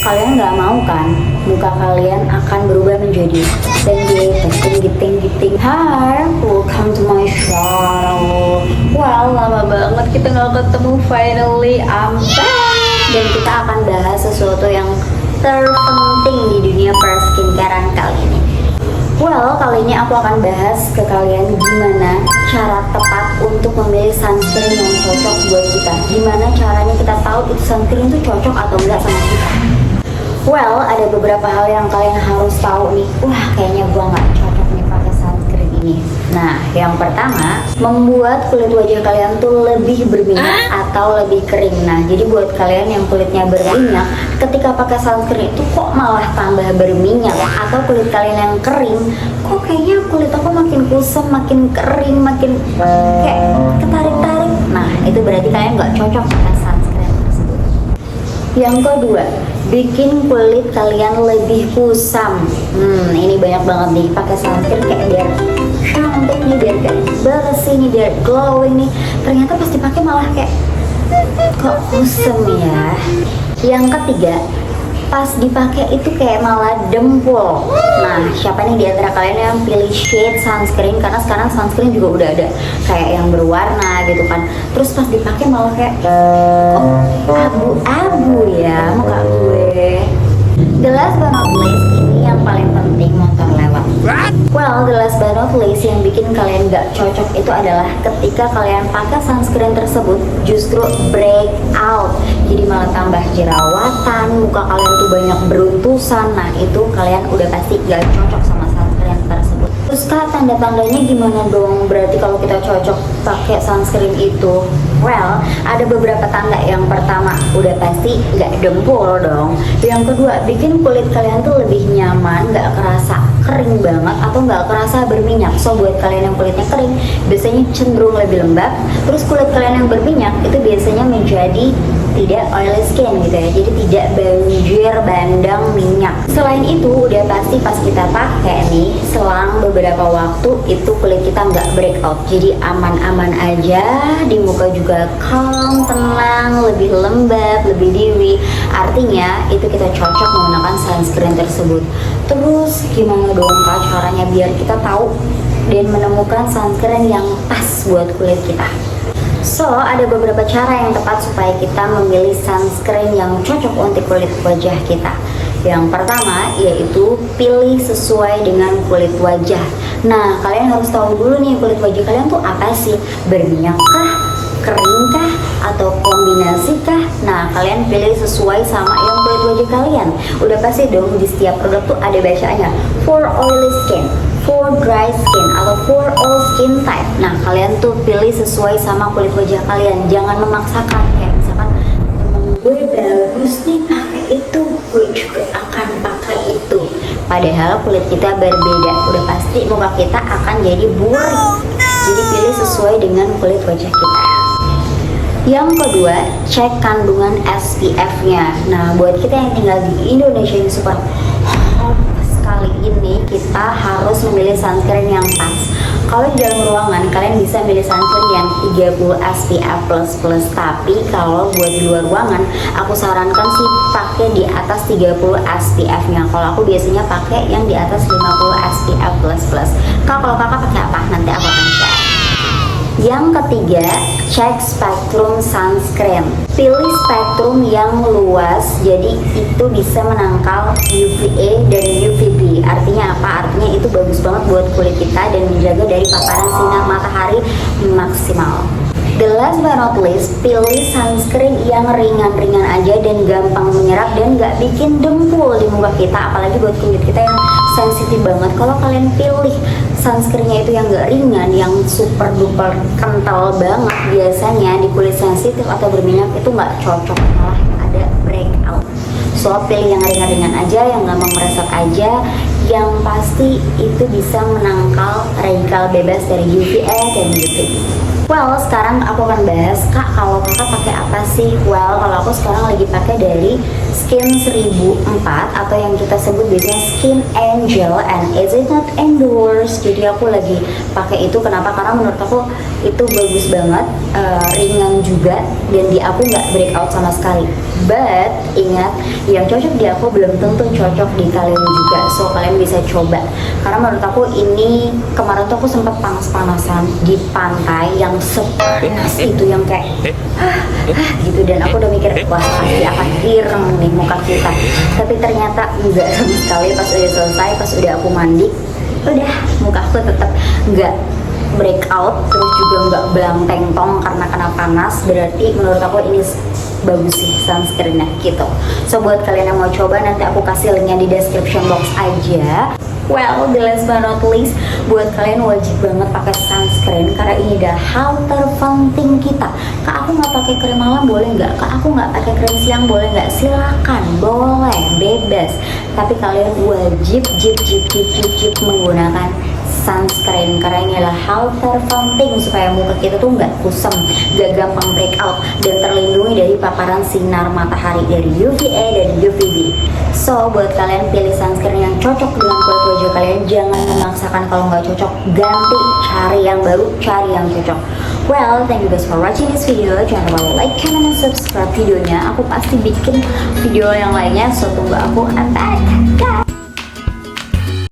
Kalian nggak mau kan muka kalian akan berubah menjadi giting. Hai, welcome to my channel. Well, lama banget kita nggak ketemu. Finally, I'm back. Dan kita akan bahas sesuatu yang terpenting di dunia per-skincarean kali ini. Well, kali ini aku akan bahas ke kalian gimana cara tepat untuk memilih sunscreen yang cocok buat kita. Gimana caranya kita tahu itu sunscreen itu cocok atau enggak sama kita. Well, ada beberapa hal yang kalian harus tahu nih. Wah, kayaknya gua nggak cocok nih pakai sunscreen ini. Nah, yang pertama, membuat kulit wajah kalian tuh lebih berminyak atau lebih kering. Nah, jadi buat kalian yang kulitnya berminyak, ketika pakai sunscreen itu kok malah tambah berminyak. Atau kulit kalian yang kering, kok kayaknya kulit aku makin kusam, makin kering, makin kayak ketarik-tarik. Nah, itu berarti kalian nggak cocok pakai sunscreen tersebut. Yang kedua, bikin kulit kalian lebih kusam. Ini banyak banget nih pakai sunscreen kayak biar cantik nih, biar kayak bersih nih, biar glowing nih. Ternyata pas dipakai malah kayak kok kusam ya. Yang ketiga, pas dipakai itu kayak malah dempul. Nah, siapa nih di antara kalian yang pilih shade sunscreen? Karena sekarang sunscreen juga udah ada kayak yang berwarna gitu kan. Terus pas dipakai malah kayak abu-abu ya muka gue. The last but not least, ini yang paling penting, motor lewat. Well, the last but not least yang bikin kalian gak cocok itu adalah ketika kalian pakai sunscreen tersebut justru break out. Jadi malah tambah jerawatan, muka kalian tuh banyak beruntusan. Nah, itu kalian udah pasti gak cocok sama sunscreen tersebut. Terus kak, tanda-tandanya gimana dong? Berarti kalau kita cocok pakai sunscreen itu, well, ada beberapa tanda. Yang pertama, udah pasti gak dempul dong. Yang kedua, bikin kulit kalian tuh lebih nyaman, gak kerasa kering banget atau gak kerasa berminyak. So, buat kalian yang kulitnya kering, biasanya cenderung lebih lembab. Terus kulit kalian yang berminyak, itu biasanya menjadi tidak oily skin gitu ya, jadi tidak banjir bandang minyak. Selain itu, udah pasti pas kita pakai nih, selang beberapa waktu itu kulit kita nggak breakout, jadi aman-aman aja, di muka juga calm, tenang, lebih lembab, lebih dewy. Artinya itu kita cocok menggunakan sunscreen tersebut. Terus gimana dong kak caranya biar kita tahu dan menemukan sunscreen yang pas buat kulit kita? So, ada beberapa cara yang tepat supaya kita memilih sunscreen yang cocok untuk kulit wajah kita. Yang pertama, yaitu pilih sesuai dengan kulit wajah. Nah, kalian harus tahu dulu nih kulit wajah kalian tuh apa sih? Berminyak kah? Kering kah? Atau kombinasi kah? Nah, kalian pilih sesuai sama yang kulit wajah kalian. Udah pasti dong di setiap produk tuh ada bacaannya. For oily skin, for dry skin, atau for all skin type. Nah, kalian tuh pilih sesuai sama kulit wajah kalian. Jangan memaksakan. Kayak misalkan gue bagus nih pakai itu, gue juga akan pakai itu. Padahal kulit kita berbeda. Udah pasti muka kita akan jadi burik. Jadi pilih sesuai dengan kulit wajah kita. Yang kedua, cek kandungan SPF-nya. Nah, buat kita yang tinggal di Indonesia yang super hot sekali ini, kita harus memilih sunscreen yang pas. Kalau di dalam ruangan, kalian bisa milih sunscreen yang 30 SPF++. Tapi kalau buat di luar ruangan, aku sarankan sih pakai di atas 30 SPF-nya. Kalau aku biasanya pakai yang di atas 50 SPF++. Kak, kalau kakak pakai apa? Nanti aku akan share. Yang ketiga, cek spektrum sunscreen. Pilih spektrum yang luas, jadi itu bisa menangkal UVA dan UVB. Artinya apa? Artinya itu bagus banget buat kulit kita dan menjaga dari paparan sinar matahari maksimal. The last but not least, pilih sunscreen yang ringan-ringan aja dan gampang menyerap dan gak bikin dempul di muka kita. Apalagi buat kulit kita yang sensitif banget. Kalau kalian pilih sunscreennya itu yang gak ringan, yang super duper kental banget, biasanya di kulit sensitif atau berminyak itu gak cocok, malah ada breakout. So, pilih yang ringan-ringan aja, yang gampang meresap aja, yang pasti itu bisa menangkal radikal bebas dari UVA dan UVB. Well, sekarang aku akan bahas, kak, kalau kakak pakai apa sih? Well, kalau aku sekarang lagi pakai dari Skin 1004 atau yang kita sebut biasanya Skin Angel, and is it not endorsed? Jadi aku lagi pakai itu. Kenapa? Karena menurut aku itu bagus banget, ringan juga, dan di aku nggak breakout sama sekali. But ingat, yang cocok di aku belum tentu cocok di kalian juga. So kalian bisa coba. Karena menurut aku ini kemarin tuh aku sempat panas-panasan di pantai yang sepanas itu, yang kayak gitu, dan aku udah mikir wah pasti akan ireng nih muka kita. Tapi ternyata enggak sama sekali. Pas udah selesai, pas udah aku mandi, udah muka aku tetap enggak breakout, terus juga nggak belang tengtong karena kena panas. Berarti menurut aku ini bagus sih sunscreennya gitu. So buat kalian yang mau coba, nanti aku kasih linknya di description box aja. Well, the last but not least, buat kalian wajib banget pakai sunscreen karena ini adalah hal terpenting kita. Kak, aku nggak pakai krim malam boleh nggak? Kak, aku nggak pakai krim siang boleh nggak? Silakan, boleh, bebas. Tapi kalian wajib menggunakan sunscreen karena ini adalah hal terpenting supaya muka kita tuh nggak kusam, gak gampang breakout, dan terlindungi dari paparan sinar matahari dari UVA dan UVB. So buat kalian pilih sunscreen yang cocok dengan kulit wajah kalian, jangan memaksakan. Kalau nggak cocok ganti, cari yang baru, cari yang cocok. Well, thank you guys for watching this video. Jangan lupa like, comment, dan subscribe videonya. Aku pasti bikin video yang lainnya, so tunggu aku. I'm back, guys.